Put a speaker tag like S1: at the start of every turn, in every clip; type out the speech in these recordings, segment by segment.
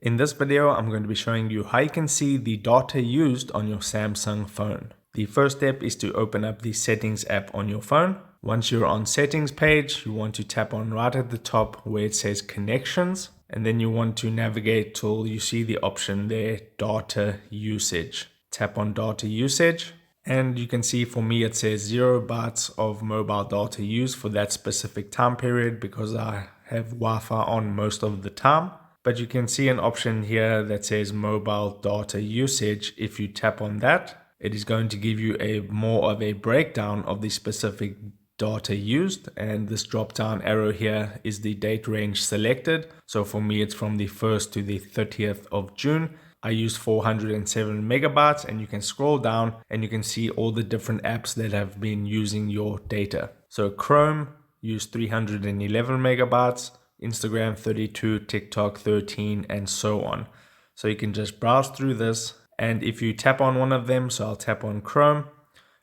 S1: In this video, I'm going to be showing you how you can see the data used on your Samsung phone. The first step is to open up the settings app on your phone. Once you're on settings page, you want to tap on right at the top where it says connections, and then you want to navigate till you see the option there, data usage. Tap on data usage, and you can see for me it says 0 bytes of mobile data used for that specific time period because I have Wi-Fi on most of the time. But you can see an option here that says mobile data usage. If you tap on that, it is going to give you more of a breakdown of the specific data used, and this drop down arrow here is the date range selected. So for me it's from the 1st to the 30th of June. I use 407 megabytes, and you can scroll down and you can see all the different apps that have been using your data. So Chrome used 311 megabytes, Instagram 32, TikTok 13, and so on. So you can just browse through this, and if you tap on one of them, so I'll tap on Chrome,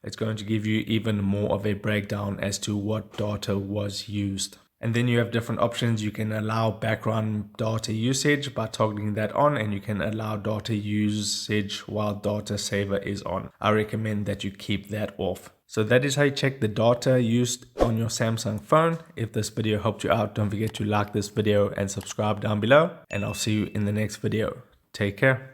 S1: it's going to give you even more of a breakdown as to what data was used. And then you have different options. You can allow background data usage by toggling that on, and you can allow data usage while data saver is on. I recommend that you keep that off. So that is how you check the data used on your Samsung phone. If this video helped you out, don't forget to like this video and subscribe down below, and I'll see you in the next video. Take care.